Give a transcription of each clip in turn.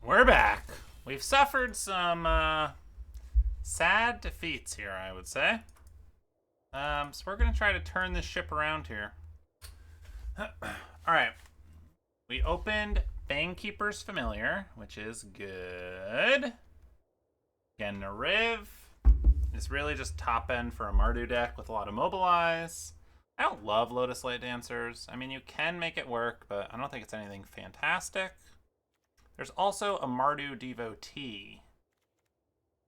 We're back. We've suffered some sad defeats here, I would say. So we're going to try to turn this ship around here. Alright. We opened Fangkeeper's Familiar, which is good. Again, Nariv is really just top end for a Mardu deck with a lot of Mobilize. I don't love Lotus Light Dancers. I mean, you can make it work, but I don't think it's anything fantastic. There's also a Mardu Devotee.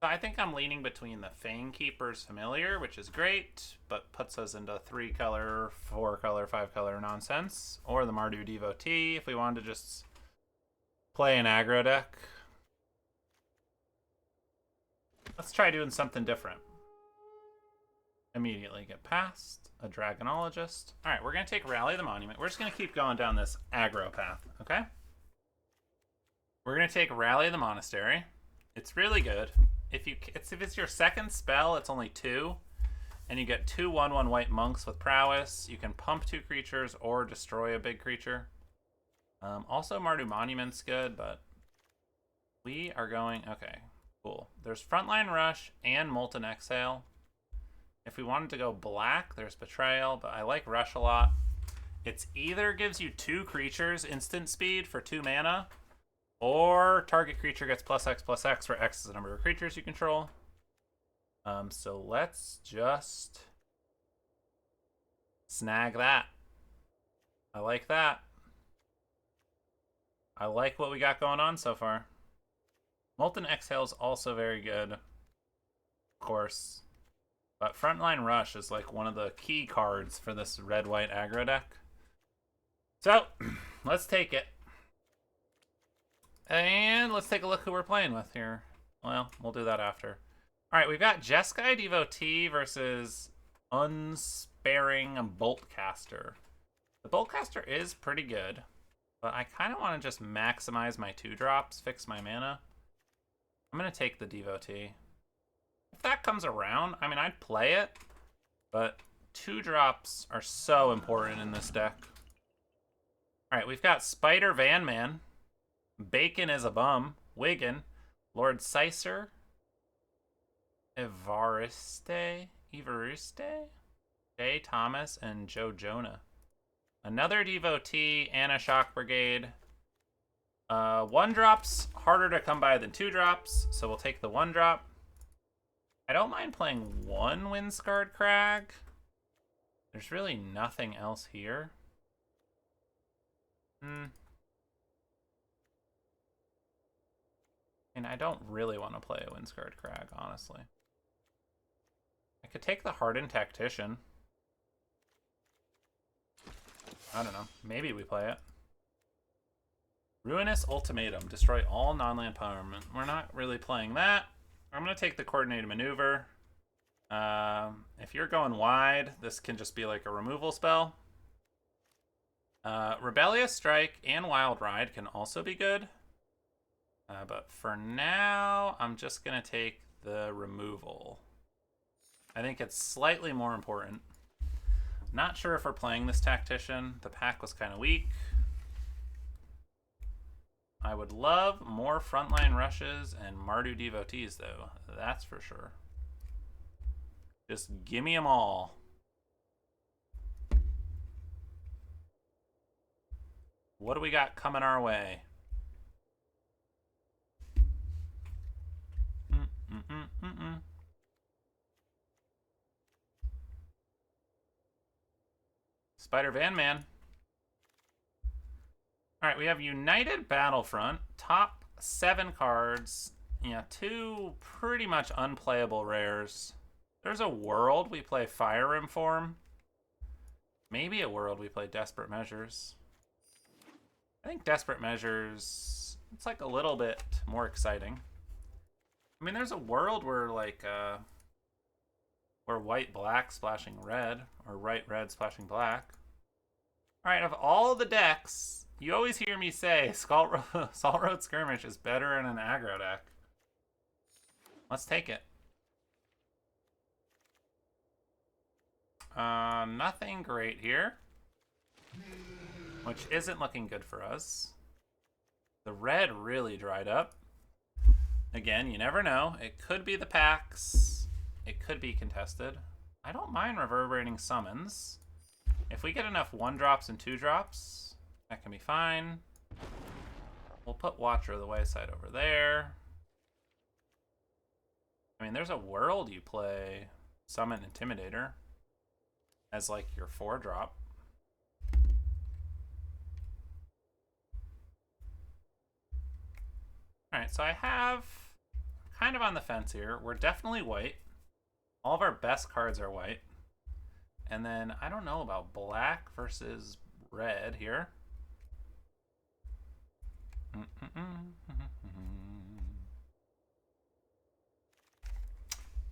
So I think I'm leaning between the Fangkeeper's Familiar, which is great, but puts us into 3-color, 4-color, 5-color nonsense, or the Mardu Devotee if we wanted to just play an aggro deck. Let's try doing something different. Immediately get past a Dragonologist. Alright, we're going to take Rally the Monument. We're just going to keep going down this aggro path, okay? We're going to take Rally the Monastery. It's really good. If it's your second spell, it's only 2. And you get 2 1/1 white monks with prowess. You can pump 2 creatures or destroy a big creature. Also, Mardu Monument's good, but we are going... Okay, cool. There's Frontline Rush and Molten Exhale. If we wanted to go black, there's Betrayal, but I like Rush a lot. It's either gives you 2 creatures instant speed for 2 mana, or target creature gets +X/+X, where X is the number of creatures you control. So let's just snag that. I like that. I like what we got going on so far. Molten Exhale is also very good, of course. But Frontline Rush is like one of the key cards for this red-white aggro deck. So, let's take it. And let's take a look who we're playing with here. Well, we'll do that after. Alright, we've got Jeskai Devotee versus Unsparing Boltcaster. The Boltcaster is pretty good, but I kind of want to just maximize my 2-drops, fix my mana. I'm going to take the Devotee. If that comes around, I mean, I'd play it, but 2-drops are so important in this deck. Alright, we've got Spider Van Man. Bacon is a bum. Wigan. Lord Sicer. Evariste. Jay Thomas and Joe Jonah. Another Devotee and a Shock Brigade. 1-drops harder to come by than 2-drops, so we'll take the 1-drop. I don't mind playing 1 Windscarred Crag. There's really nothing else here. And I don't really want to play a Windscarred Crag, honestly. I could take the Hardened Tactician. I don't know. Maybe we play it. Ruinous Ultimatum. Destroy all non-land permanent. We're not really playing that. I'm going to take the Coordinated Maneuver. If you're going wide, this can just be like a removal spell. Rebellious Strike and Wild Ride can also be good. But for now, I'm just going to take the removal. I think it's slightly more important. Not sure if we're playing this Tactician. The pack was kind of weak. I would love more Frontline Rushes and Mardu Devotees, though. That's for sure. Just gimme them all. What do we got coming our way? Spider Van Man. Alright, we have United Battlefront. Top 7 cards. Yeah, 2 pretty much unplayable rares. There's a world we play Fire Inform. Maybe a world we play Desperate Measures. I think Desperate Measures, it's like a little bit more exciting. I mean, there's a world where like where white-black splashing red, or white-red splashing black. Alright, of all the decks, you always hear me say Salt Road Skirmish is better in an aggro deck. Let's take it. Nothing great here, which isn't looking good for us. The red really dried up. Again, you never know. It could be the packs. It could be contested. I don't mind reverberating summons. If we get enough 1-drops and 2-drops, that can be fine. We'll put Watcher of the Wayside over there. I mean, there's a world you play Summon Intimidator as like your 4-drop. Alright, so I have kind of on the fence here. We're definitely white. All of our best cards are white. And then I don't know about black versus red here.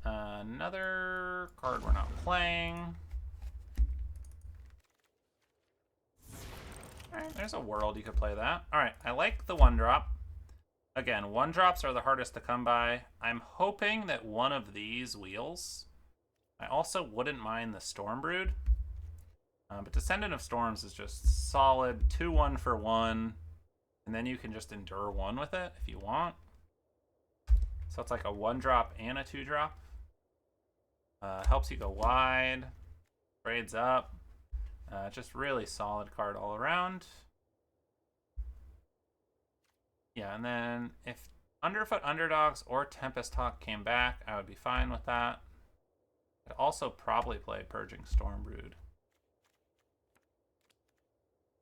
Another card we're not playing. Alright, there's a world you could play that. Alright, I like the 1-drop. Again, 1-drops are the hardest to come by. I'm hoping that one of these wheels. I also wouldn't mind the Stormbrood. But Descendant of Storms is just solid 2-1 for 1. And then you can just endure 1 with it if you want. So it's like a 1-drop and a 2-drop. Helps you go wide. Trades up. Just really solid card all around. Yeah, and then if Underfoot Underdogs or Tempest Hawk came back, I would be fine with that. I'd also probably play Purging Stormbrood.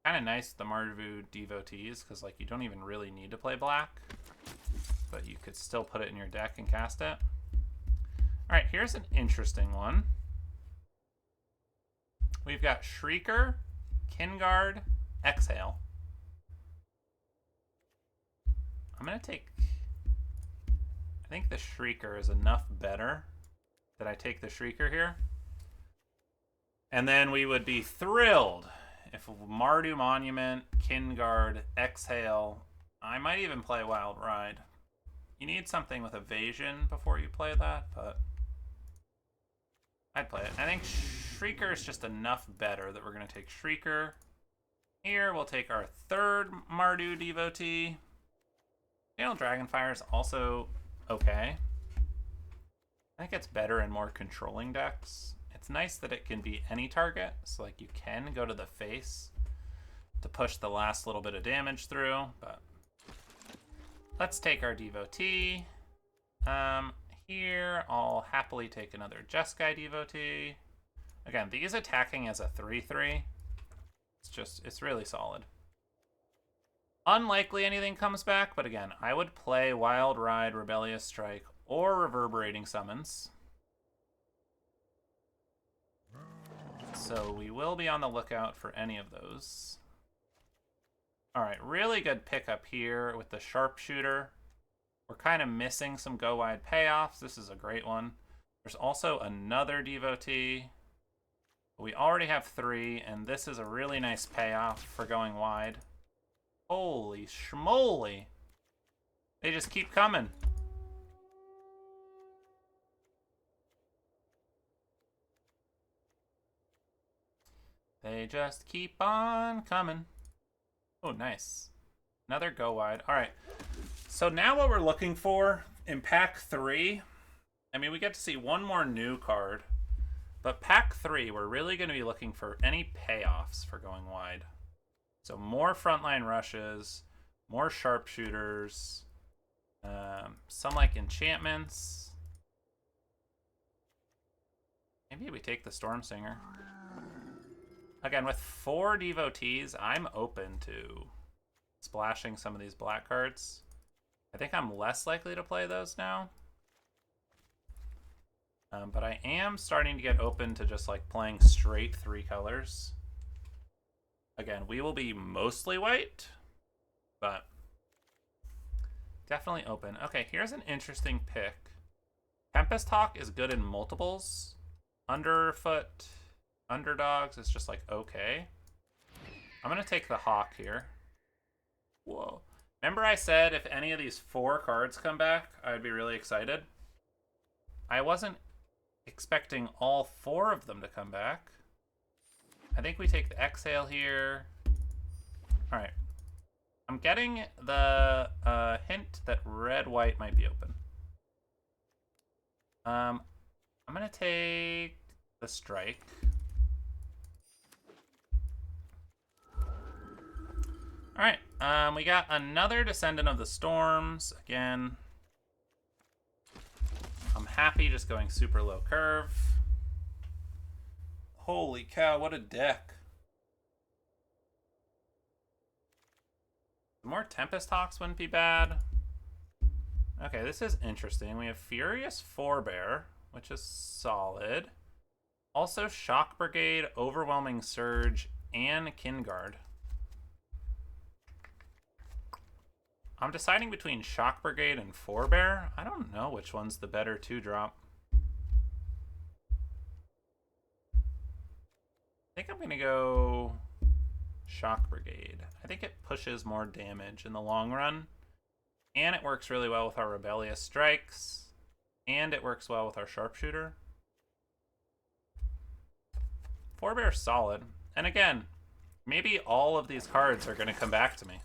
Kind of nice the Mardu Devotees, because like you don't even really need to play black, but you could still put it in your deck and cast it. Alright, here's an interesting one. We've got Shrieker, Kinguard, Exhale. I'm going to take... I think the Shrieker is enough better that I take the Shrieker here. And then we would be thrilled if Mardu Monument, Kinguard, Exhale. I might even play Wild Ride. You need something with evasion before you play that, but I'd play it. I think Shrieker is just enough better that we're going to take Shrieker. Here, we'll take our 3rd Mardu Devotee. Channel Dragonfire is also okay. I think it's better in more controlling decks. It's nice that it can be any target, so like you can go to the face to push the last little bit of damage through, but let's take our Devotee. Here, I'll happily take another Jeskai Devotee. Again, these attacking as a 3/3, it's really solid. Unlikely anything comes back, but again, I would play Wild Ride, Rebellious Strike, or Reverberating Summons. So we will be on the lookout for any of those. Alright, really good pickup here with the Sharpshooter. We're kind of missing some go wide payoffs. This is a great one. There's also another Devotee. We already have 3, and this is a really nice payoff for going wide. Holy schmoly. They just keep coming. They just keep on coming. Oh, nice. Another go wide. All right. So now what we're looking for in pack 3, I mean, we get to see one more new card, but pack 3, we're really going to be looking for any payoffs for going wide. So more frontline rushes, more sharpshooters, some like enchantments. Maybe we take the Stormsinger. Again, with 4 Devotees, I'm open to splashing some of these black cards. I think I'm less likely to play those now. But I am starting to get open to just like playing straight 3 colors. Again, we will be mostly white, but definitely open. Okay, here's an interesting pick. Tempest Hawk is good in multiples. Underfoot, Underdogs is just like okay. I'm going to take the Hawk here. Whoa. Remember I said if any of these 4 cards come back, I'd be really excited? I wasn't expecting all 4 of them to come back. I think we take the Exhale here. Alright. I'm getting the hint that red-white might be open. I'm gonna take the strike. All right, we got another Descendant of the Storms. Again, I'm happy just going super low curve. Holy cow, what a deck. More Tempest Hawks wouldn't be bad. Okay, this is interesting. We have Furious Forebear, which is solid. Also Shock Brigade, Overwhelming Surge, and Kinguard. I'm deciding between Shock Brigade and Forebear. I don't know which one's the better 2-drop. I think I'm gonna go Shock Brigade. I think it pushes more damage in the long run. And it works really well with our Rebellious Strikes. And it works well with our Sharpshooter. Forebear's solid. And again, maybe all of these cards are going to come back to me.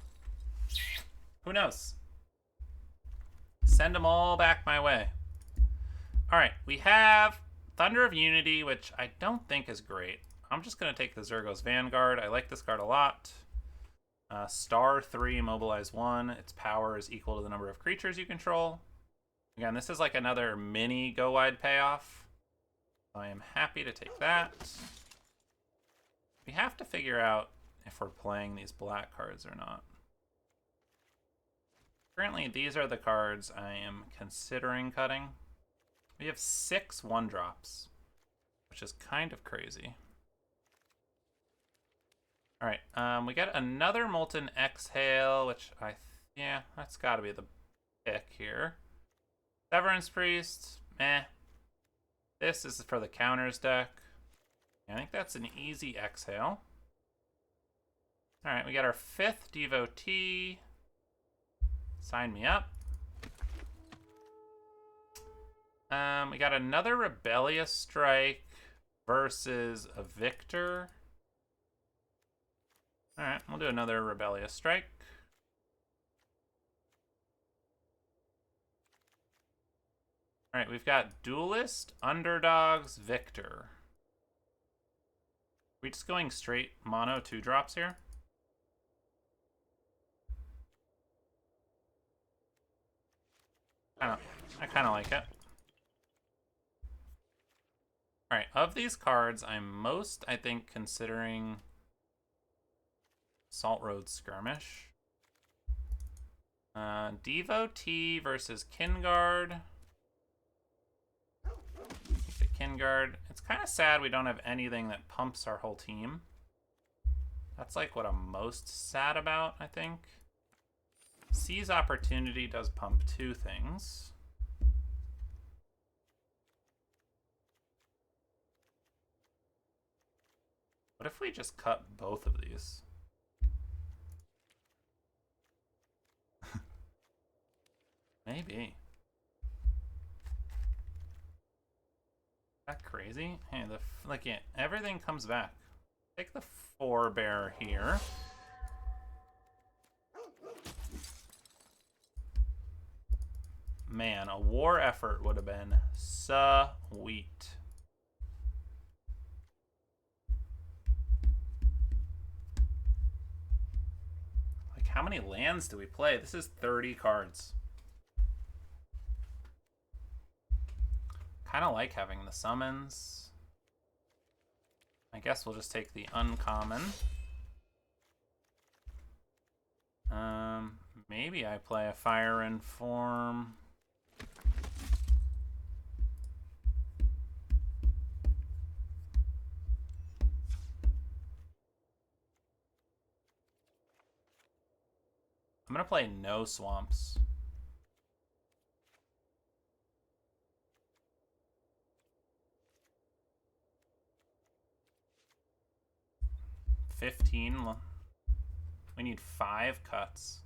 Who knows? Send them all back my way. Alright, we have Thunder of Unity, which I don't think is great. I'm just going to take the Zergos Vanguard. I like this card a lot. Star 3, mobilize 1. Its power is equal to the number of creatures you control. Again, this is like another mini go-wide payoff. I am happy to take that. We have to figure out if we're playing these black cards or not. Currently, these are the cards I am considering cutting. We have 6 1-drops, which is kind of crazy. All right, we got another Molten Exhale, which yeah, that's got to be the pick here. Severance Priest, meh. This is for the counters deck. I think that's an easy exhale. All right, we got our 5th Devotee. Sign me up. We got another Rebellious Strike versus a Victor. All right, we'll do another Rebellious Strike. All right, we've got Duelist, Underdogs, Victor. We just going straight mono 2-drops here? I kind of like it. All right, of these cards, I'm most, I think, considering Salt Road Skirmish. Devotee versus Kinguard. Keep the Kinguard. It's kind of sad we don't have anything that pumps our whole team. That's like what I'm most sad about, I think. Seize Opportunity does pump 2 things. What if we just cut both of these? Maybe. Is that crazy? Hey, yeah, everything comes back. Take the Forebear here. Man, a war effort would have been sweet. Like, how many lands do we play? This is 30 cards. Kind of like having the summons. I guess we'll just take the uncommon. Maybe I play a Fire and Form. I'm gonna play no swamps. $15. We need 5 cuts.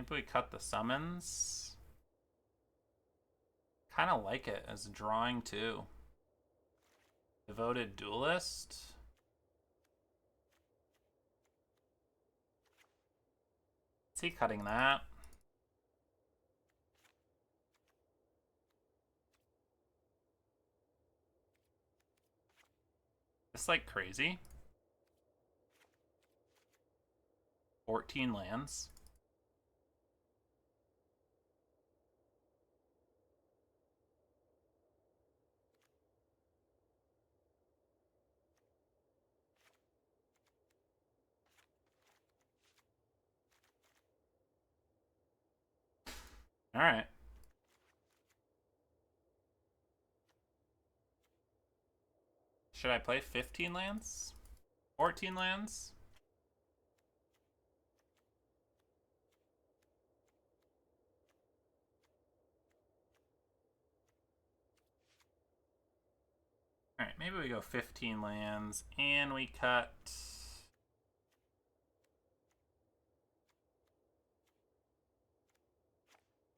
Maybe we cut the summons. Kind of like it as drawing too. Devoted Duelist. Is he cutting that? It's like crazy. 14 lands. All right. Should I play 15 lands? 14 lands? All right, maybe we go 15 lands and we cut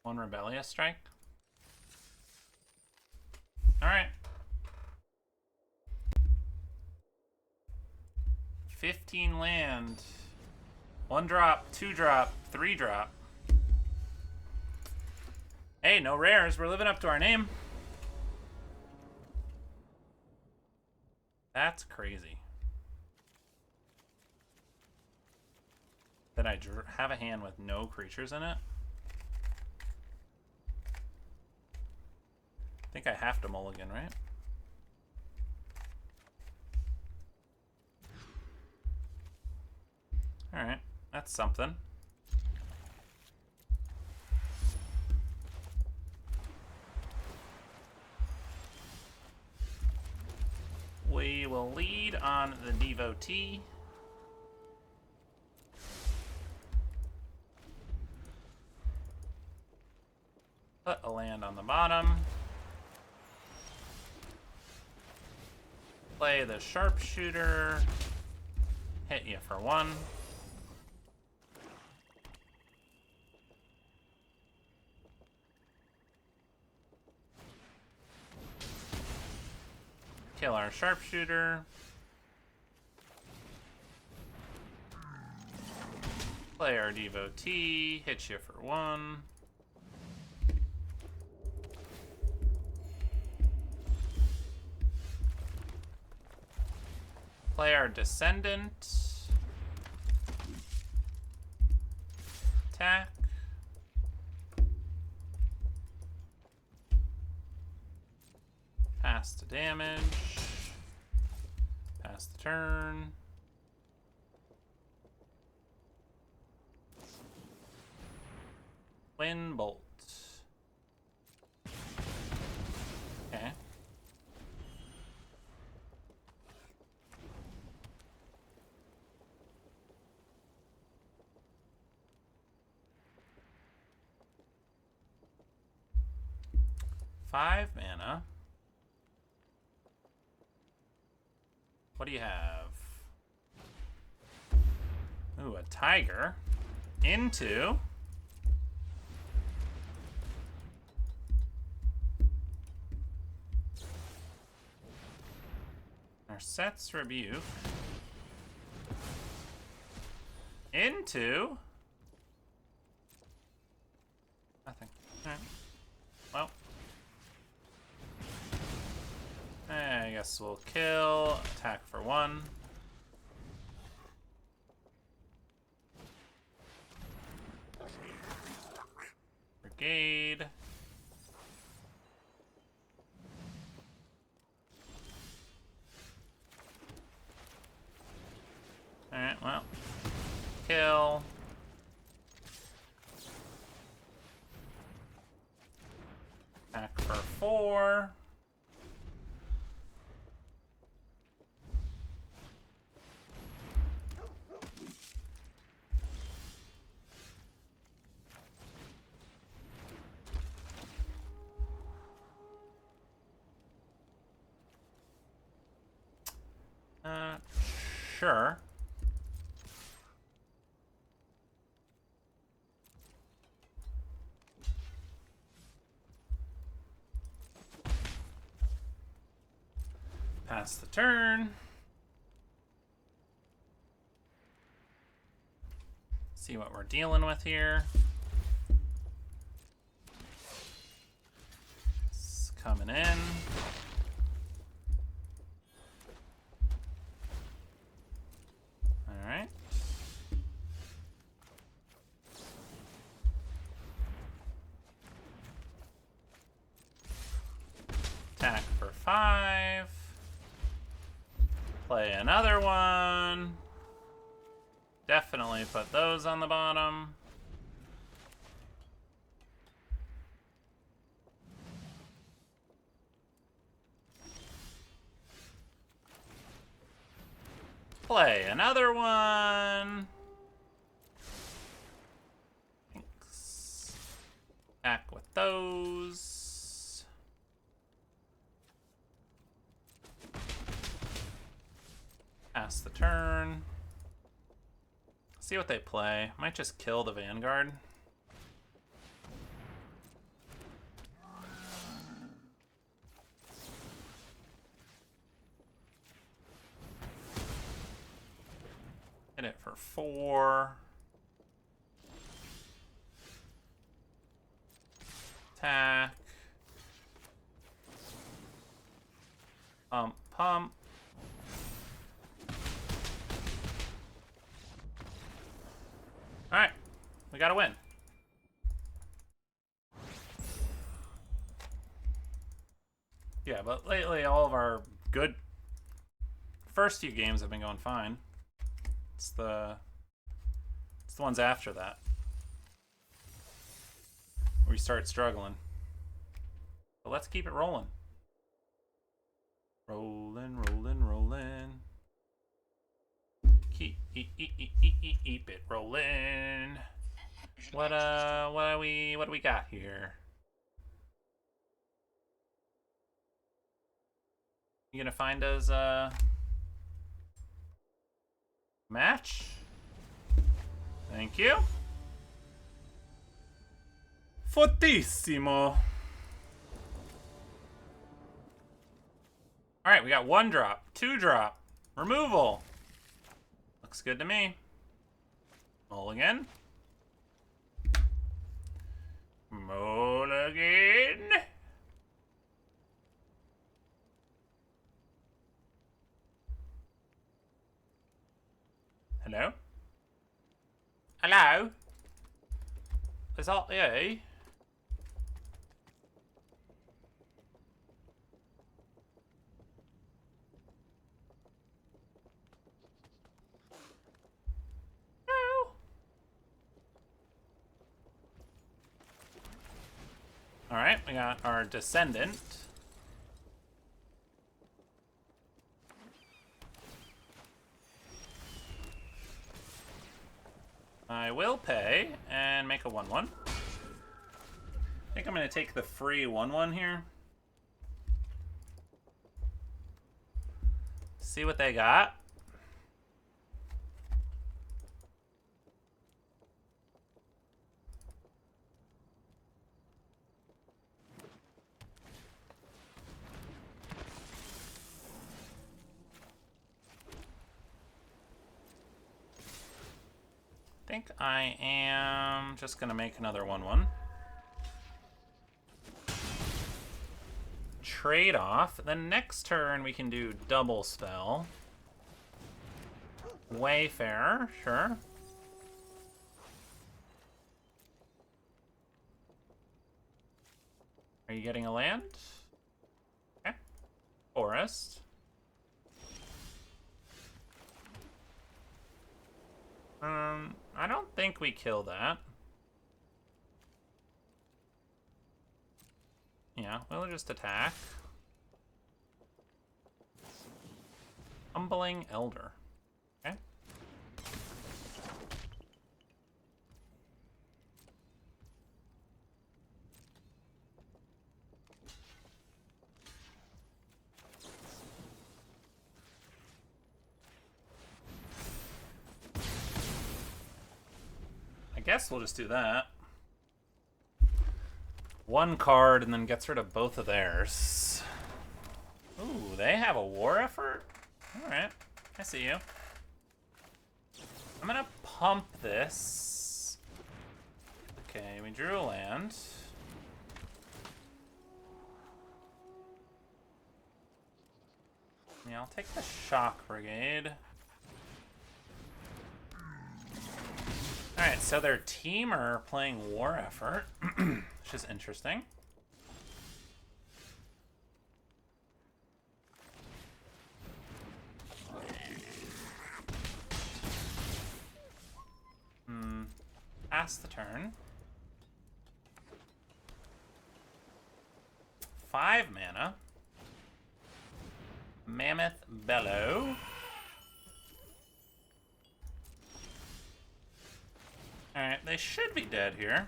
one Rebellious Strike. All right. 15 land. 1 drop, 2 drop, 3 drop. Hey, no rares. We're living up to our name. That's crazy. That I have a hand with no creatures in it. I think I have to mulligan, right? Alright, that's something. We will lead on the Devotee. Put a land on the bottom. Play the Sharpshooter. Hit you for 1. Kill our Sharpshooter. Play our Devotee. Hit you for 1. Play our Descendant. Attack. Pass the damage. Pass the turn. Wind Bolt. Okay. Five mana. What do you have? Ooh, a tiger. Into. Narset's Rebuke. Into. Nothing. Alright. Well. I guess we'll kill. Attack for 1. Brigade. Alright, well. Kill. Attack for 4. Sure. Pass the turn. See what we're dealing with here. It's coming in. All right. Attack for 5. Play another one. Definitely put those on the bottom. Play another one. Thanks. Back with those. Pass the turn. See what they play. Might just kill the Vanguard. Hit it for 4. Attack. Pump, pump. Alright, we gotta win. Yeah, but lately all of our good first few games have been going fine. It's the ones after that where we start struggling. But let's keep it rolling. Rolling, rolling, rolling. Keep it rolling. What do we got here? You gonna find us a match? Thank you. Fortissimo. Alright, we got 1 drop, 2 drop, removal. Looks good to me. Mulligan. Mulligan. Hello? Hello? Is that you? Alright, we got our Descendant. I will pay and make a 1/1. I think I'm going to take the free 1/1 here. See what they got. I think I am just going to make another 1/1. Trade off. Then next turn we can do double spell. Wayfarer, sure. Are you getting a land? Okay. Forest. I don't think we kill that. Yeah, we'll just attack. Humbling Elder. Okay. I guess we'll just do that. 1 card and then gets rid of both of theirs. Ooh, they have a war effort? Alright, I see you. I'm gonna pump this. Okay, we drew a land. Yeah, I'll take the Shock Brigade. Alright, so their team are playing war effort, which is interesting. Pass the turn. 5 mana. Mammoth Bellow. Alright, they should be dead here.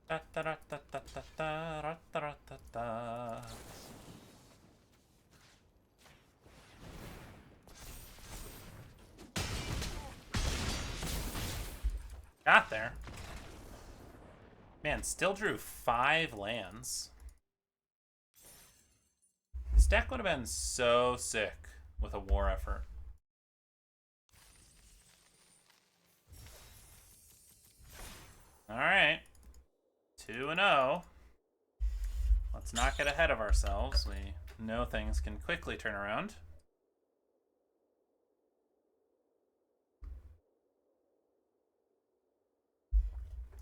Da, da, da, da, da, da, da, da, da, da. Got there. Man, still drew 5 lands. This deck would have been so sick with a war effort. Alright. 2-0. Let's not get ahead of ourselves. We know things can quickly turn around.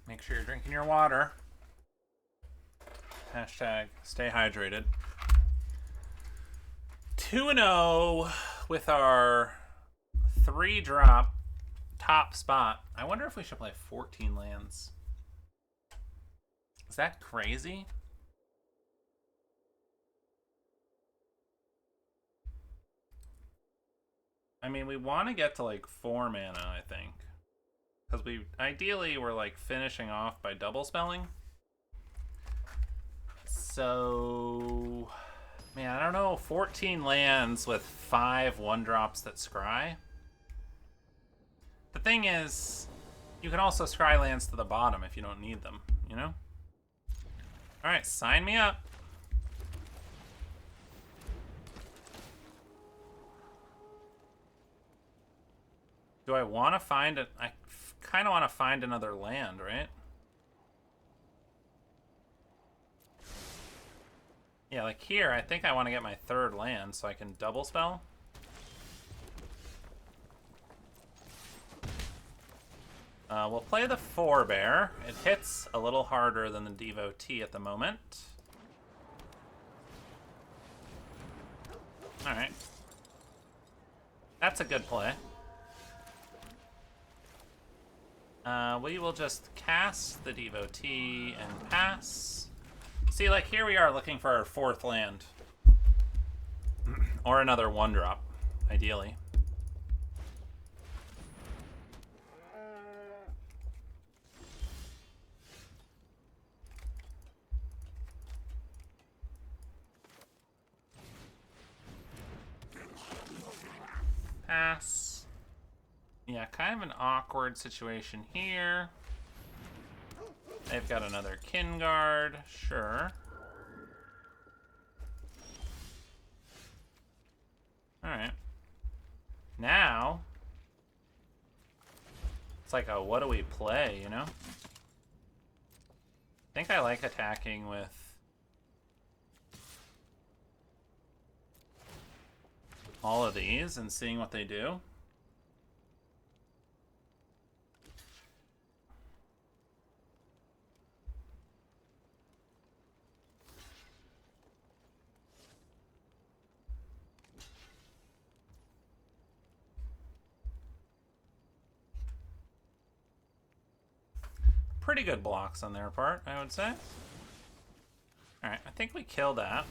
Make sure you're drinking your water. Hashtag stay hydrated. 2-0 with our 3-drop top spot. I wonder if we should play 14 lands. Is that crazy? I mean, we want to get to like 4 mana, I think. Because we ideally we're like finishing off by double spelling. So, man, I don't know. 14 lands with 5 1-drops that scry. The thing is, you can also scry lands to the bottom if you don't need them, you know? Alright, sign me up. Do I want to find it? I kind of want to find another land, right? Yeah, like here, I think I want to get my 3rd land so I can double spell. We'll play the Forebear. It hits a little harder than the Devotee at the moment. Alright. That's a good play. We will just cast the Devotee and pass. See, like, here we are looking for our 4th land. Or another 1-drop, ideally. Pass. Yeah, kind of an awkward situation here. They've got another Kinguard, sure. Alright. Now, it's like a what do we play, you know? I think I like attacking with all of these and seeing what they do. Pretty good blocks on their part, I would say. Alright, I think we kill that.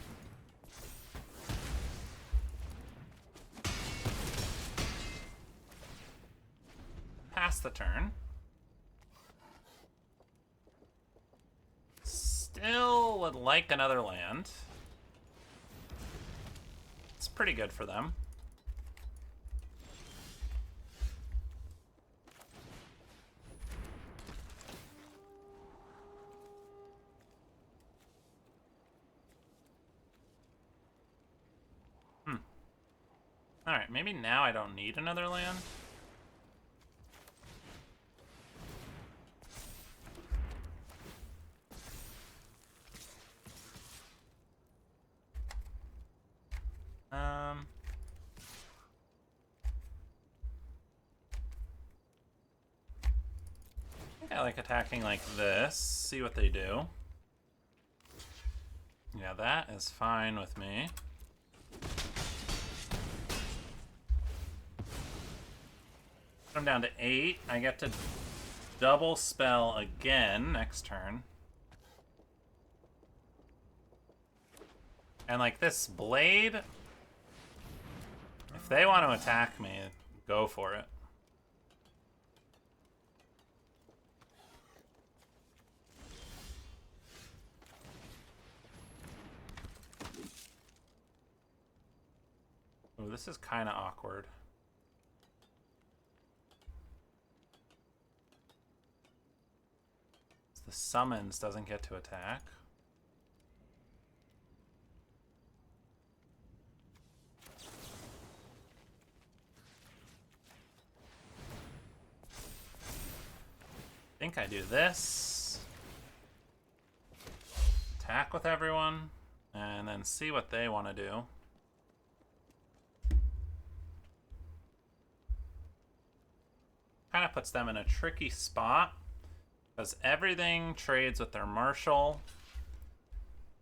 Pass the turn. Still would like another land. It's pretty good for them. Alright, maybe now I don't need another land. I think I like attacking like this. See what they do. Yeah, that is fine with me. I'm down to 8. I get to double spell again next turn. And like this blade, if they want to attack me, go for it. Oh, this is kind of awkward. The summons doesn't get to attack. I think I do this. Attack with everyone, and then see what they want to do. Kind of puts them in a tricky spot, because everything trades with their marshal,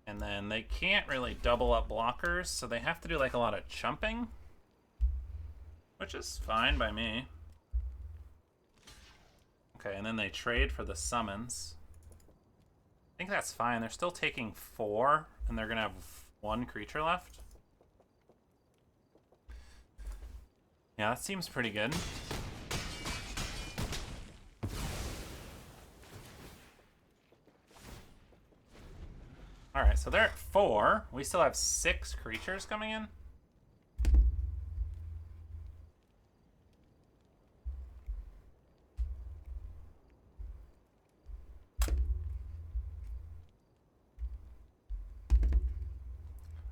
and then they can't really double up blockers, so they have to do like a lot of chumping, which is fine by me. Okay, and then they trade for the summons. I think that's fine. They're still taking 4, and they're gonna have 1 creature left. Yeah, that seems pretty good. Alright, so they're at 4. We still have 6 creatures coming in.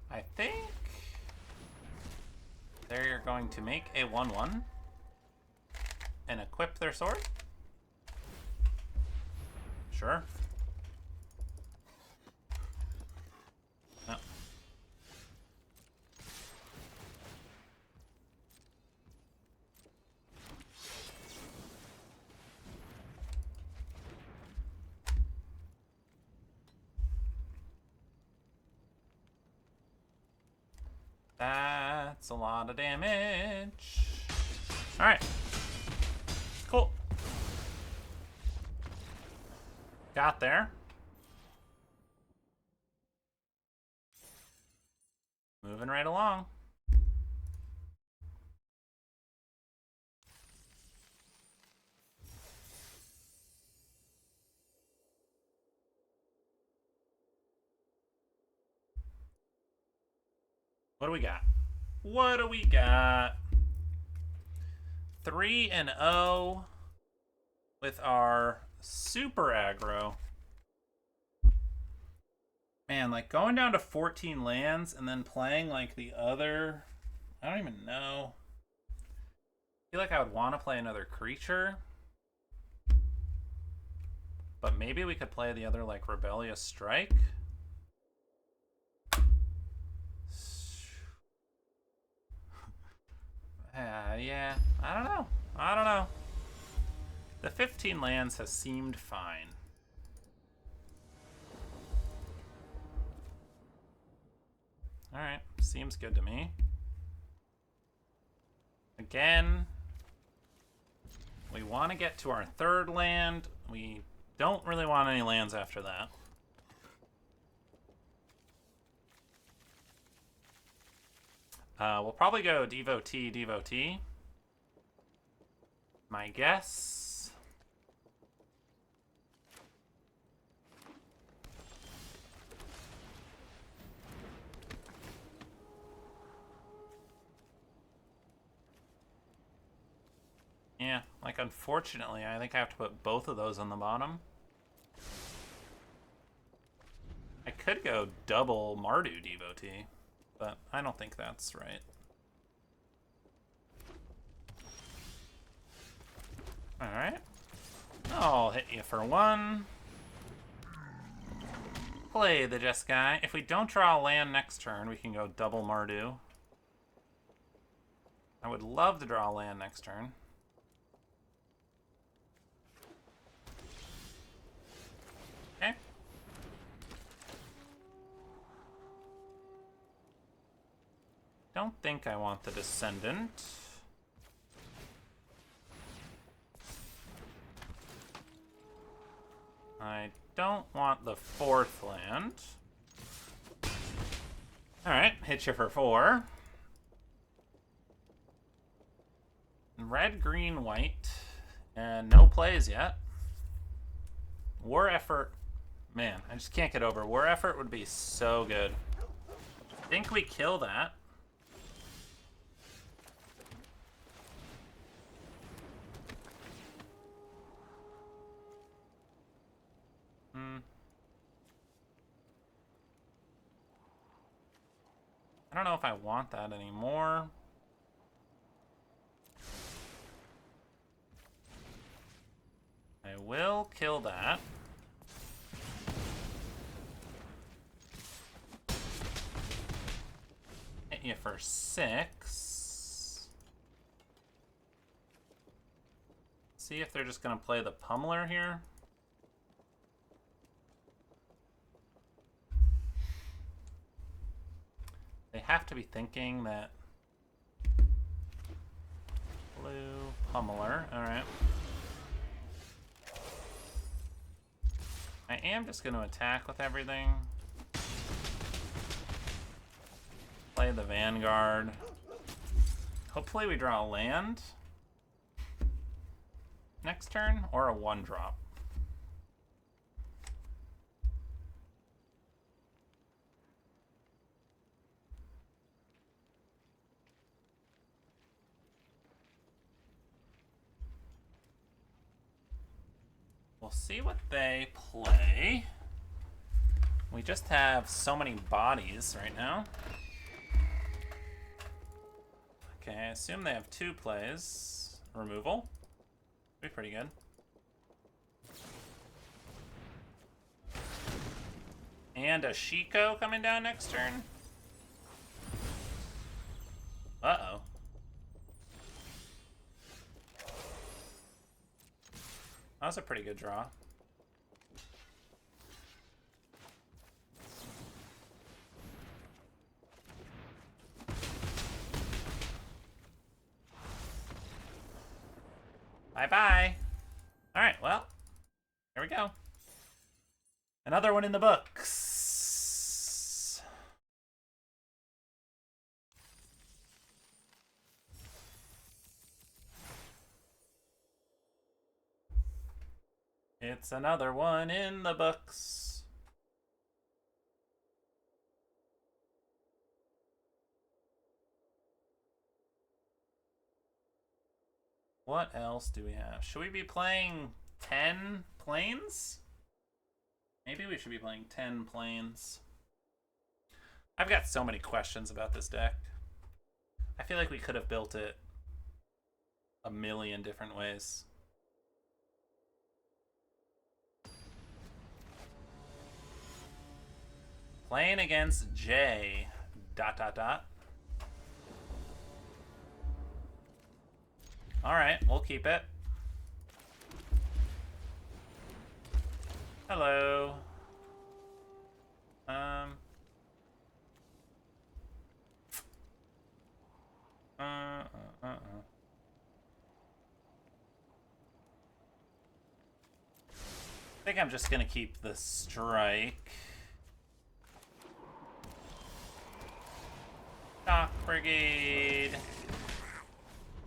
I think they're going to make a 1/1 and equip their sword. Sure. No. That's a lot of damage. Alright. Cool. Got there. Moving right along. What do we got? What do we got? 3-0 with our super aggro. Man, like going down to 14 lands and then playing like the other, I don't even know. I feel like I would want to play another creature. But maybe we could play the other like Rebellious Strike. Yeah, I don't know. I don't know. The 15 lands has seemed fine. Alright, seems good to me. Again, we want to get to our 3rd land. We don't really want any lands after that. We'll probably go Devotee, Devotee. My guess. Yeah, like unfortunately, I think I have to put both of those on the bottom. I could go double Mardu Devotee, but I don't think that's right. you for 1. Play the Jeskai. If we don't draw a land next turn, we can go double Mardu. I would love to draw a land next turn. Okay. Don't think I want the Descendant. I don't want the 4th land. Alright, hit you for 4. Red, green, white. And no plays yet. War Effort. Man, I just can't get over. War Effort would be so good. I think we kill that. I don't know if I want that anymore. I will kill that. Hit you for 6. See if they're just gonna play the Pummeler here. They have to be thinking that blue Pummeler. Alright. I am just going to attack with everything. Play the Vanguard. Hopefully we draw a land next turn, or a 1-drop. We'll see what they play. We just have so many bodies right now. Okay, I assume they have 2 plays. Removal. Be pretty good. And a Shiko coming down next turn. Uh-oh. That was a pretty good draw. Bye-bye. All right, well, here we go. Another one in the books. It's another one in the books. What else do we have? Should we be playing 10 planes? Maybe we should be playing 10 planes. I've got so many questions about this deck. I feel like we could have built it a million different ways. Playing against J... ... Alright, we'll keep it. Hello. I think I'm just gonna keep the strike. Dock Brigade.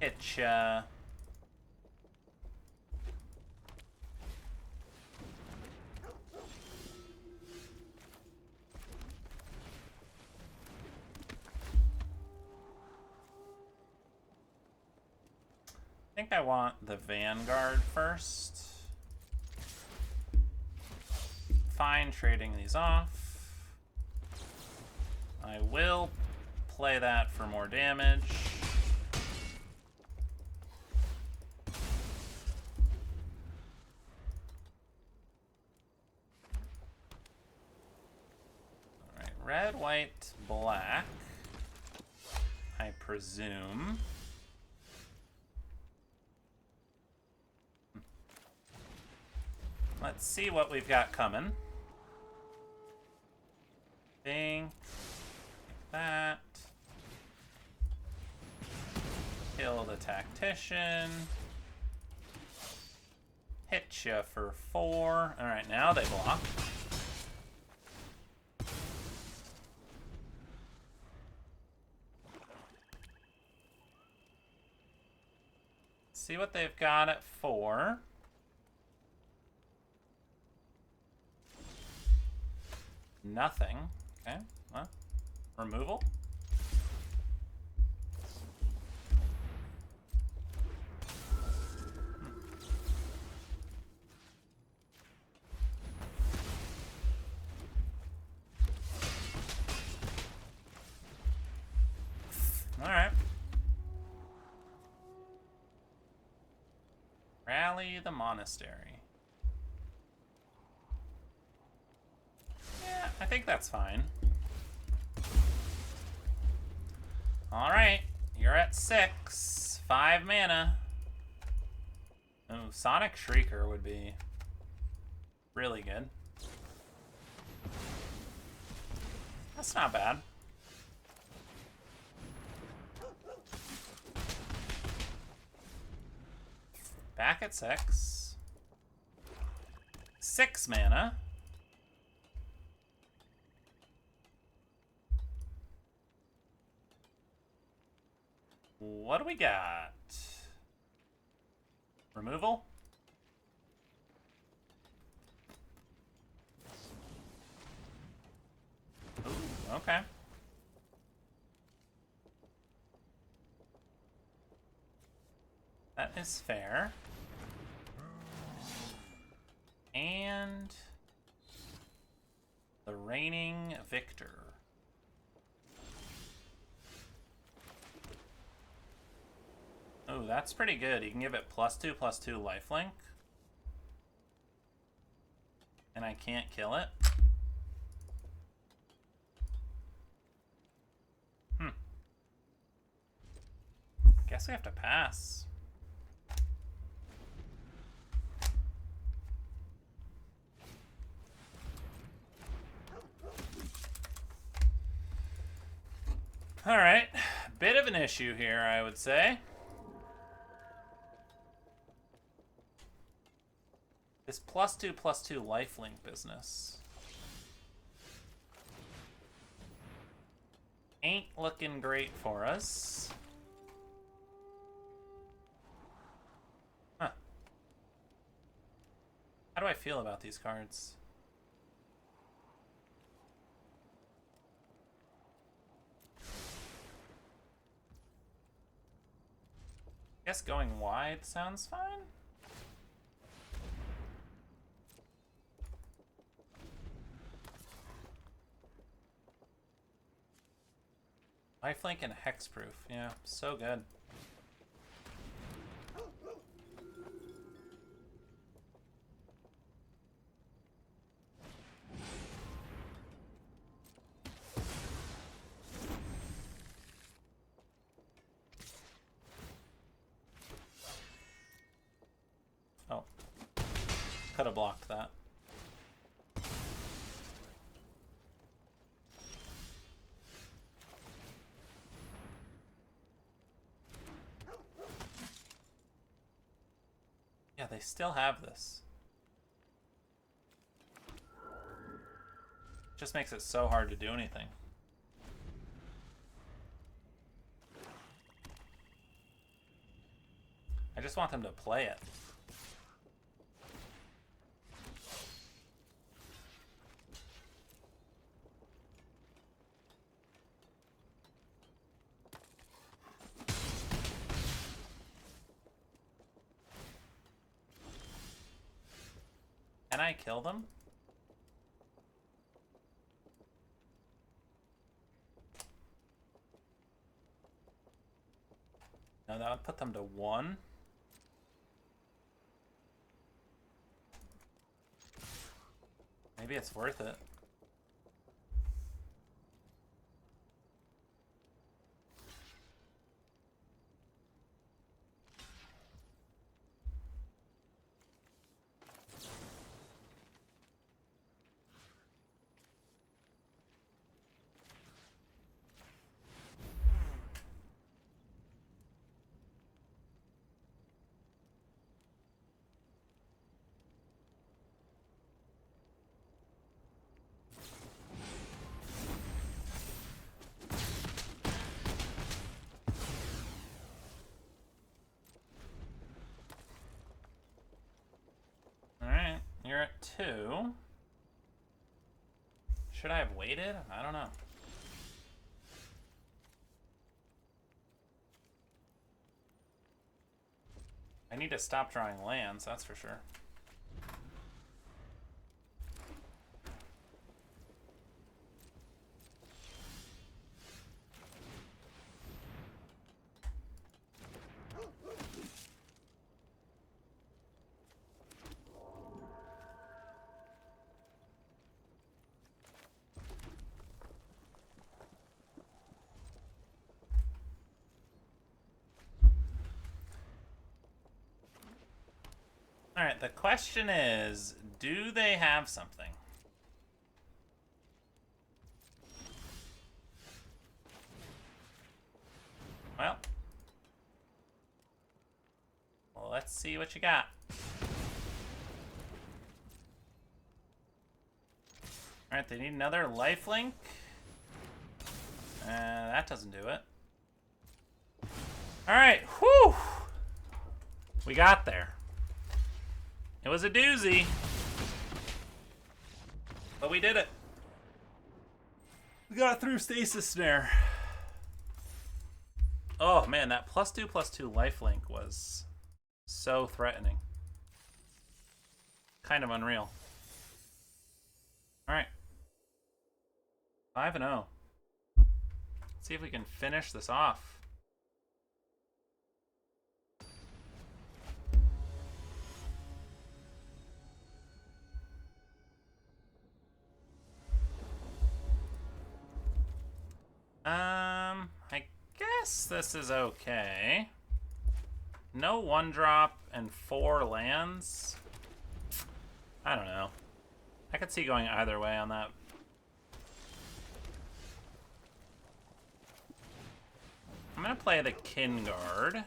Hitcha. I think I want the Vanguard first. Fine trading these off. I will play that for more damage. red, white, black, I presume. Let's see what we've got coming. Think that. Kill the tactician. Hit you for 4. Alright, now they block. See what they've got at 4. Nothing. Okay, well, removal. Alright. Rally the monastery. Yeah, I think that's fine. Alright, you're at 6. 5 mana. Oh, Sonic Shrieker would be really good. That's not bad. Back at 6. 6 mana. What do we got? Removal? Ooh, okay. That is fair. And the reigning victor. Oh, that's pretty good. You can give it +2/+2 lifelink. And I can't kill it. Guess we have to pass. Alright, bit of an issue here, I would say. This +2/+2 lifelink business ain't looking great for us. Huh. How do I feel about these cards? Guess going wide sounds fine. Lifelink and hexproof. Yeah, so good. Oh. Could have blocked that. Yeah, they still have this. Just makes it so hard to do anything. I just want them to play it. Can I kill them? No, that would put them to 1. Maybe it's worth it. 2. Should I have waited? I don't know. I need to stop drawing lands, that's for sure. Alright, the question is, do they have something? Well, let's see what you got. Alright, they need another lifelink. That doesn't do it. Alright, whew! We got there. It was a doozy. But we did it. We got through Stasis Snare. Oh man, that +2/+2 lifelink was so threatening. Kind of unreal. Alright. 5-0. Let's see if we can finish this off. I guess this is okay. No 1-drop and 4 lands. I don't know. I could see going either way on that. I'm gonna play the Kingard.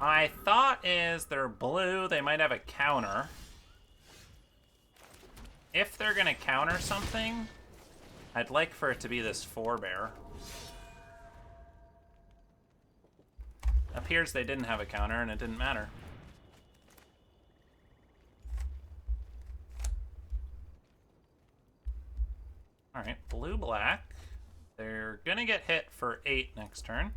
My thought is they're blue, they might have a counter. If they're gonna counter something, I'd like for it to be this forebear. Appears they didn't have a counter and it didn't matter. Alright, blue-black. They're gonna get hit for 8 next turn.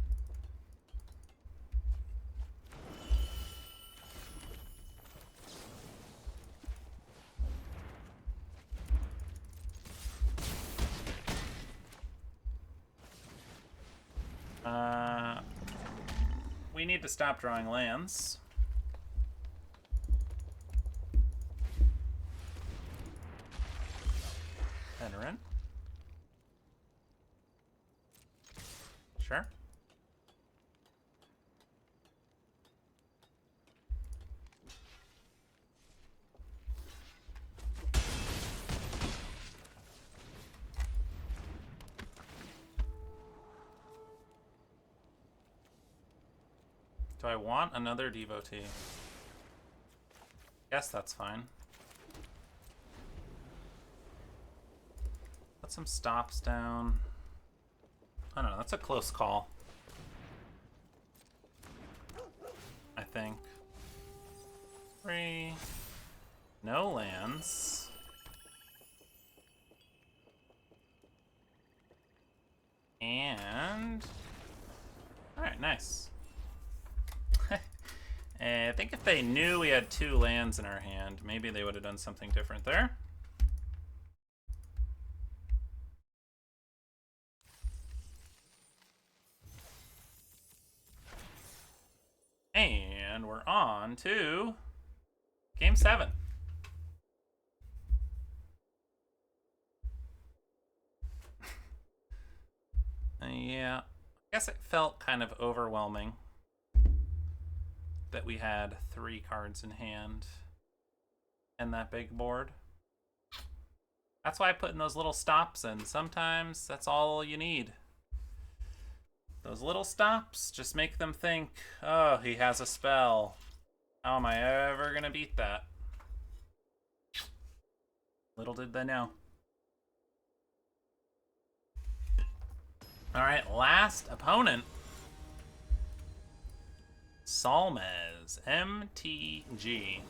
We need to stop drawing lands. Veteran. Sure. Do I want another devotee? Guess that's fine. Put some stops down. I don't know, that's a close call. I think. 3. No lands. And... Alright, nice. I think if they knew we had 2 lands in our hand, maybe they would have done something different there. And we're on to Game 7. Yeah, I guess it felt kind of overwhelming that we had 3 cards in hand and that big board. That's why I put in those little stops in. Sometimes that's all you need. Those little stops just make them think, oh, he has a spell. How am I ever gonna beat that? Little did they know. Alright, last opponent. Salmez, MTG.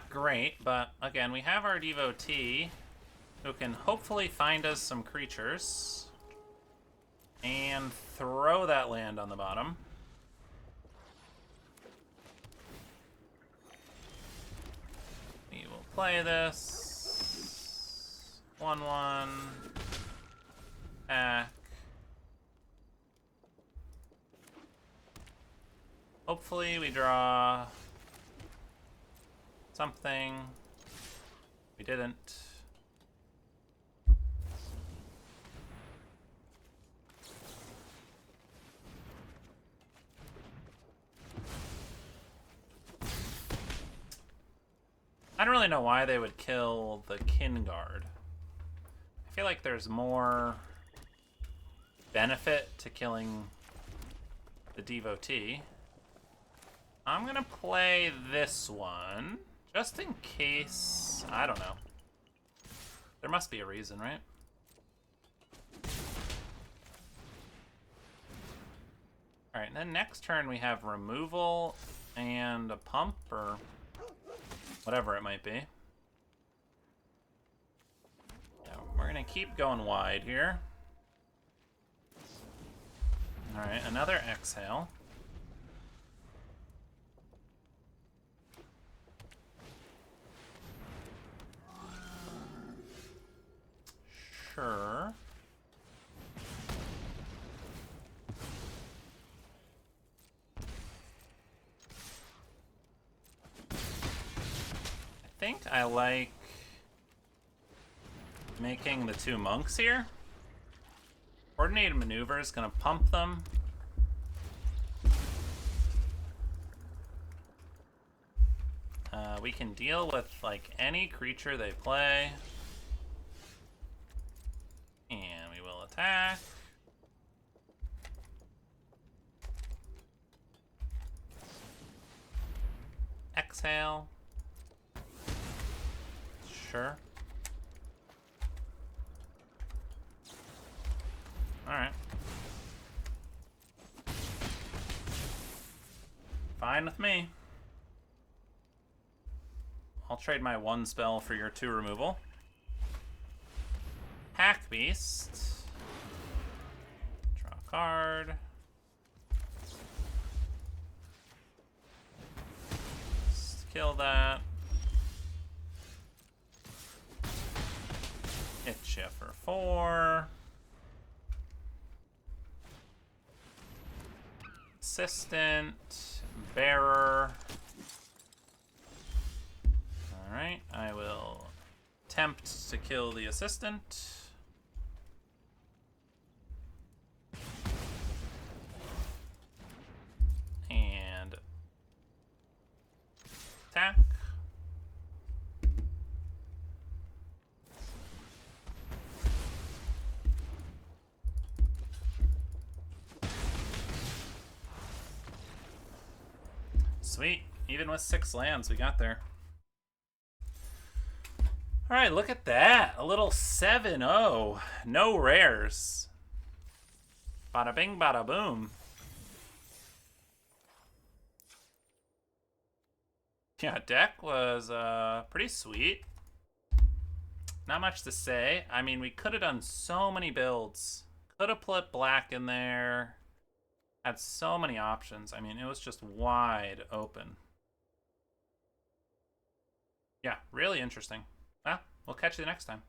not great, but again, we have our devotee who can hopefully find us some creatures and throw that land on the bottom. We will play this 1/1 back. Hopefully we draw something. We didn't. I don't really know why they would kill the kin guard. I feel like there's more benefit to killing the devotee. I'm gonna play this one, just in case. I don't know. There must be a reason, right? Alright, then next turn we have removal and a pump, or whatever it might be. Yeah, we're gonna keep going wide here. Alright, another exhale. Sure. I think I like making the two monks here. Coordinated maneuver is gonna pump them. We can deal with like any creature they play. And we will attack. Exhale. Sure. Alright. Fine with me. I'll trade my 1 spell for your 2 removal. Hack Beast. Draw a card. Just kill that. Hit you for 4. Assistant. Bearer. Alright, I will attempt to kill the assistant. And attack. Sweet. Even with 6 lands, we got there. Alright, look at that. A little 7-0. No rares. Bada bing, bada boom. Yeah, deck was pretty sweet. Not much to say. I mean, we could have done so many builds. Could have put black in there. Had so many options. I mean, it was just wide open. Yeah, really interesting. Well, we'll catch you next time.